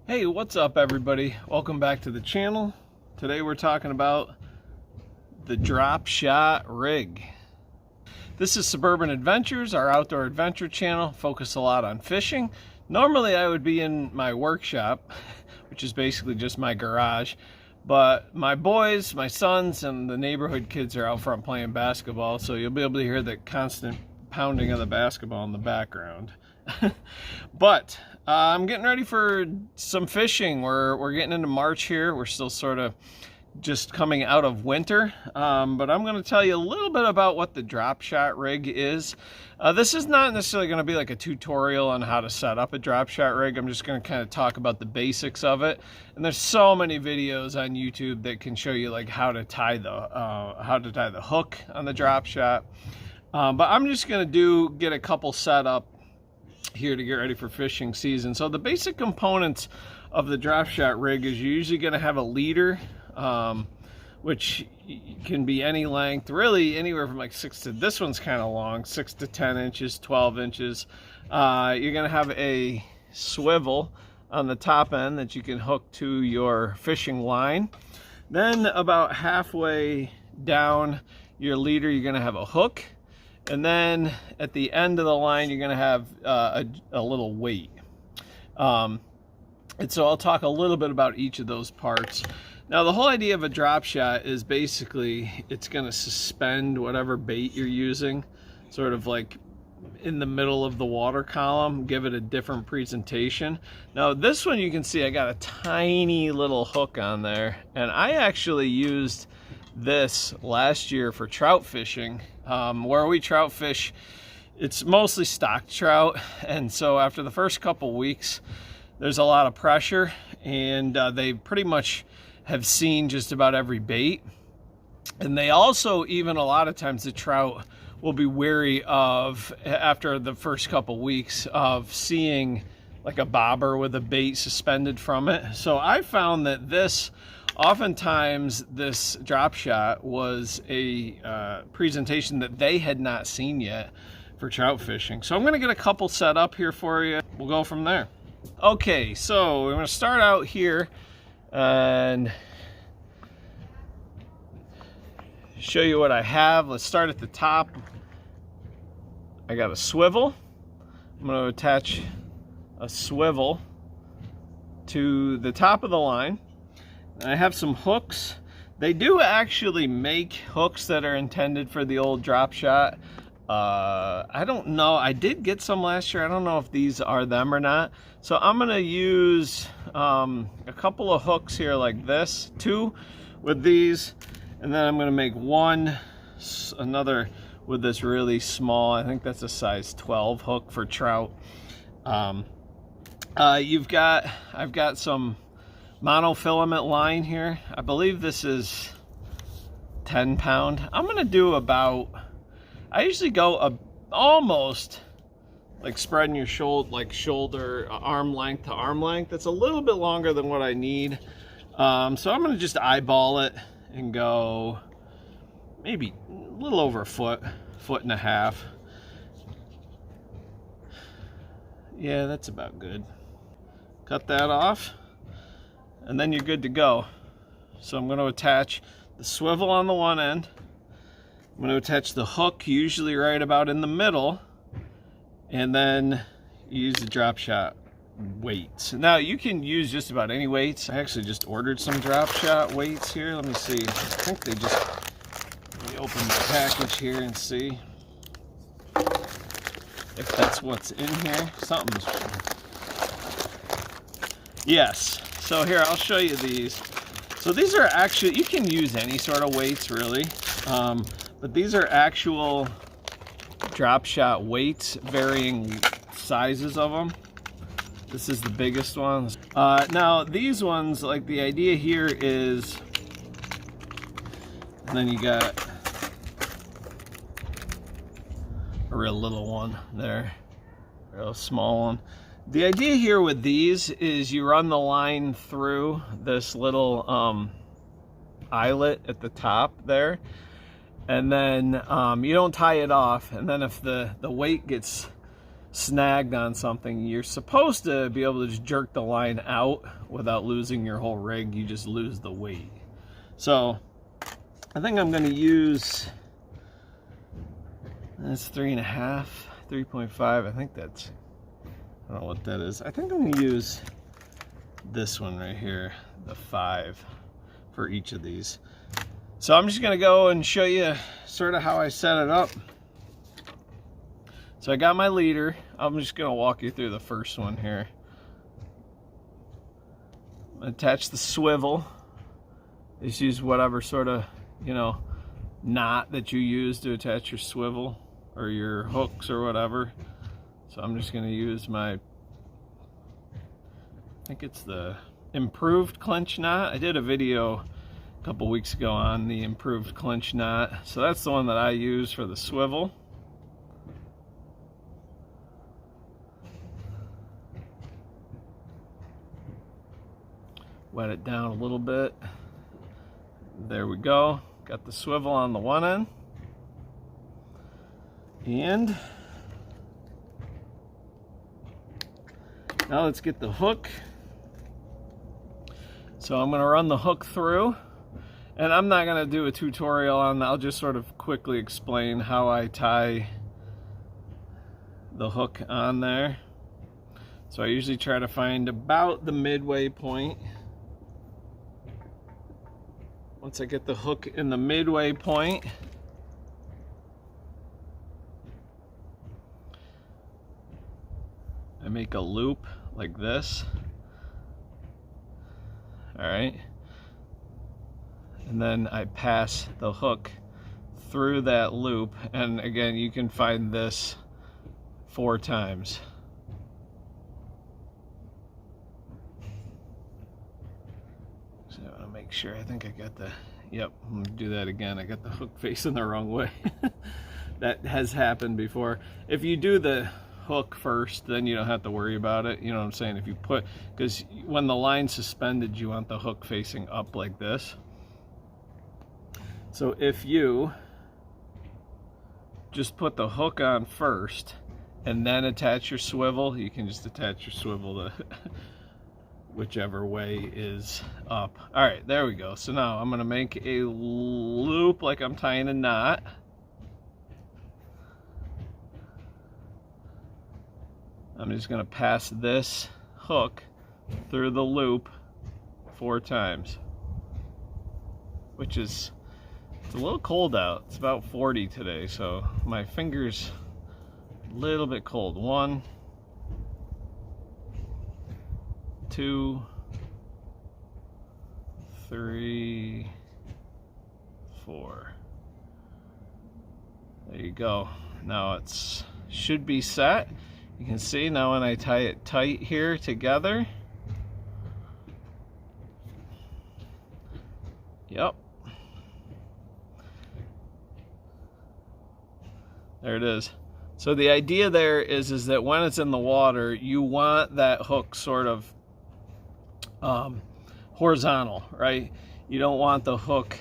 Hey, what's up everybody? Welcome back to the channel. Today we're talking about the drop shot rig. This is Suburban Adventures, our outdoor adventure channel, focus a lot on fishing. Normally I would be in my workshop, which is basically just my garage, but my boys, my sons, and the neighborhood kids are out front playing basketball, so you'll be able to hear the constant pounding of the basketball in the background. But I'm getting ready for some fishing. We're getting into March here. We're still sort of just coming out of winter, but I'm going to tell you a little bit about what the drop shot rig is. This is not necessarily going to be like a tutorial on how to set up a drop shot rig. I'm just going to kind of talk about the basics of it. And there's so many videos on YouTube that can show you like how to tie the hook on the drop shot. But I'm just going to get a couple set up here to get ready for fishing season. So the basic components of the drop shot rig is you're usually going to have a leader, which can be any length, really anywhere from like this one's kind of long, 6 to 10 inches, 12 inches. You're going to have a swivel on the top end that you can hook to your fishing line. Then about halfway down your leader, you're going to have a hook. And then at the end of the line, you're going to have a little weight. And so I'll talk a little bit about each of those parts. Now, the whole idea of a drop shot is basically it's going to suspend whatever bait you're using, sort of like in the middle of the water column, give it a different presentation. Now, this one you can see I got a tiny little hook on there, and I actually used this last year for trout fishing. Where we trout fish, it's mostly stock trout, and so after the first couple weeks there's a lot of pressure, and they pretty much have seen just about every bait. And they also, even a lot of times, the trout will be wary of, after the first couple weeks, of seeing like a bobber with a bait suspended from it. So I found that oftentimes this drop shot was a presentation that they had not seen yet for trout fishing. So I'm going to get a couple set up here for you. We'll go from there. Okay, so we're going to start out here and show you what I have. Let's start at the top. I got a swivel. I'm going to attach a swivel to the top of the line. I have some hooks. They do actually make hooks that are intended for the old drop shot. I don't know. I did get some last year. I don't know if these are them or not. So I'm going to use a couple of hooks here like this, 2 with these, and then I'm going to make another with this really small, I think that's a size 12 hook for trout. I've got some monofilament line here. I believe this is 10 pound. I'm gonna do I usually go almost like spreading your shoulder, arm length to arm length. That's a little bit longer than what I need. So I'm gonna just eyeball it and go maybe a little over a foot and a half. Yeah, that's about good. Cut that off, and then you're good to go. So I'm going to attach the swivel on the one end. I'm going to attach the hook, usually right about in the middle, and then use the drop shot weights. Now you can use just about any weights. I actually just ordered some drop shot weights here. Let me see. I think let me open the package here and see if that's what's in here. Something's... Yes. So here, I'll show you these. So these are actually, you can use any sort of weights really, but these are actual drop shot weights, varying sizes of them. This is the biggest ones. Now these ones, like the idea here is, and then you got a real little one there, a real small one. The idea here with these is you run the line through this little eyelet at the top there, and then you don't tie it off, and then if the weight gets snagged on something, you're supposed to be able to just jerk the line out without losing your whole rig. You just lose the weight. So I think I'm going to use, that's 3.5, 3.5. I think that's, I don't know what that is. I think I'm going to use this one right here, the 5, for each of these. So I'm just going to go and show you sort of how I set it up. So I got my leader. I'm just going to walk you through the first one here. Attach the swivel. Just use whatever sort of, you know, knot that you use to attach your swivel or your hooks or whatever. So I'm just going to use my, I think it's the improved clinch knot. I did a video a couple weeks ago on the improved clinch knot. So that's the one that I use for the swivel. Wet it down a little bit. There we go. Got the swivel on the one end. And now let's get the hook. So I'm going to run the hook through. And I'm not going to do a tutorial on that. I'll just sort of quickly explain how I tie the hook on there. So I usually try to find about the midway point. Once I get the hook in the midway point, I make a loop like this. All right. And then I pass the hook through that loop. And again, you can find this 4 times. So I want to make sure, I think I got the, yep, I'm going to do that again. I got the hook facing the wrong way. That has happened before. If you do the hook first, then you don't have to worry about it. You know what I'm saying? If you put, because when the line's suspended, you want the hook facing up like this. So if you just put the hook on first and then attach your swivel, you can just attach your swivel to whichever way is up. All right, there we go. So now I'm going to make a loop like I'm tying a knot. I'm just going to pass this hook through the loop 4 times, which is, it's a little cold out. It's about 40 today, so my fingers a little bit cold. 1, 2, 3, 4. There you go. Now it's should be set. You can see now when I tie it tight here together. Yep. There it is. So the idea there is that when it's in the water, you want that hook sort of horizontal, right? You don't want the hook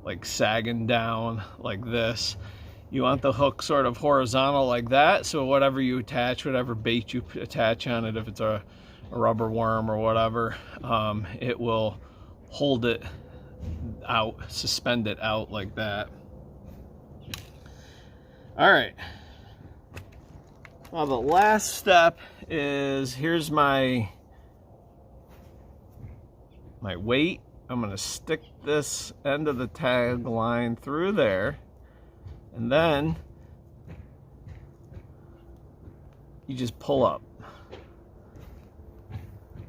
like sagging down like this. You want the hook sort of horizontal like that, so whatever you attach, whatever bait you attach on it, if it's a rubber worm or whatever, it will hold it out, suspend it out like that. All right. Well, the last step is, here's my weight. I'm going to stick this end of the tag line through there, and then you just pull up,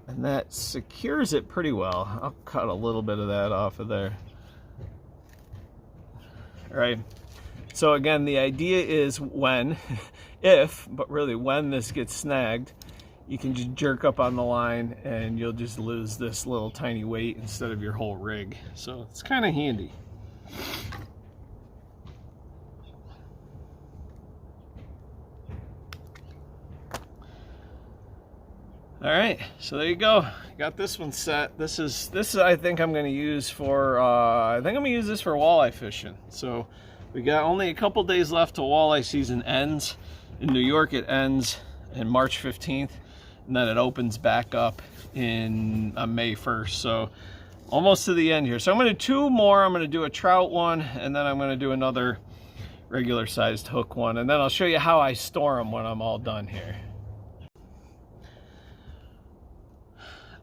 and that secures it pretty well. I'll cut a little bit of that off of there. All right. So again, the idea is when, if, but really when this gets snagged, you can just jerk up on the line and you'll just lose this little tiny weight instead of your whole rig. So it's kind of handy. All right, so there you go. Got this one set. This is I think I'm going to use for this for walleye fishing. So we got only a couple days left till walleye season ends, In New York, it ends in March 15th, and then it opens back up in May 1st. So almost to the end here. So I'm going to do 2 more. I'm going to do a trout one, and then I'm going to do another regular sized hook one, and then I'll show you how I store them when I'm all done here.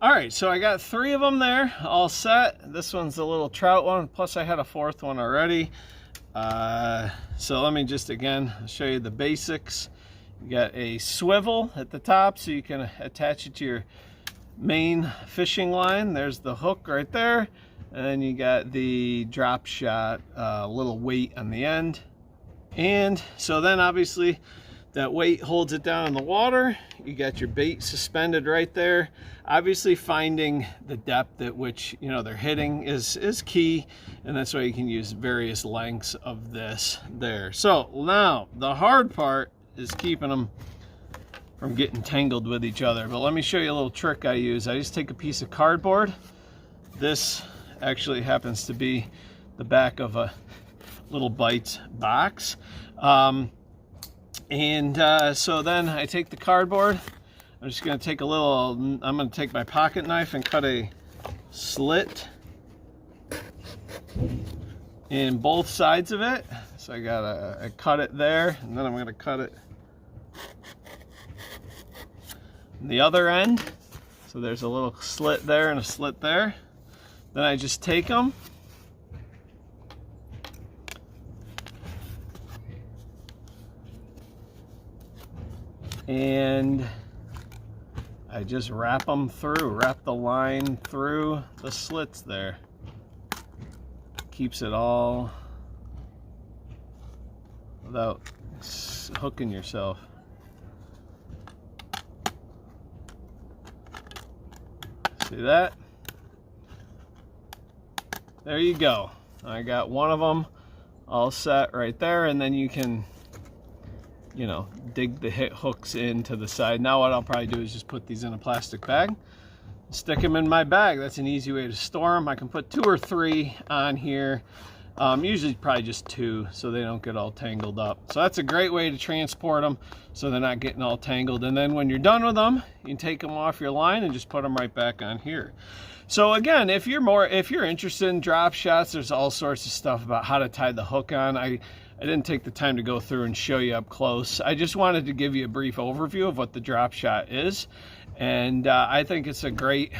All right, so I got 3 of them there all set. This one's a little trout one, plus I had a 4th one already. So let me just again show you the basics. You got a swivel at the top so you can attach it to your main fishing line. There's the hook right there, and then you got the drop shot little weight on the end. And so then obviously that weight holds it down in the water. You got your bait suspended right there. Obviously finding the depth at which, you know, they're hitting is key, and that's why you can use various lengths of this there. So now the hard part is keeping them from getting tangled with each other. But let me show you a little trick I use. I just take a piece of cardboard. This actually happens to be the back of a little bites box. So then I take the cardboard. I'm just going to take a little, I'm going to take my pocket knife and cut a slit in both sides of it. So I cut it there, and then I'm going to cut it on the other end. So there's a little slit there and a slit there. Then I just take them and I just wrap them through, wrap the line through the slits there. Keeps it all without hooking yourself. See that? There you go. I got one of them all set right there, and then you can, you know, dig the hooks into the side. Now what I'll probably do is just put these in a plastic bag, stick them in my bag. That's an easy way to store them. I can put 2 or 3 on here, usually probably just 2 so they don't get all tangled up. So that's a great way to transport them so they're not getting all tangled. And then when you're done with them, you can take them off your line and just put them right back on here. So again, if you're interested in drop shots, there's all sorts of stuff about how to tie the hook on. I didn't take the time to go through and show you up close. I just wanted to give you a brief overview of what the drop shot is. And I think it's a great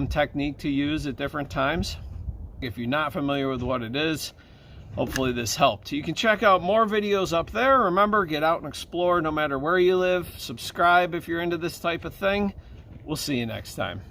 technique to use at different times. If you're not familiar with what it is, hopefully this helped. You can check out more videos up there. Remember, get out and explore no matter where you live. Subscribe if you're into this type of thing. We'll see you next time.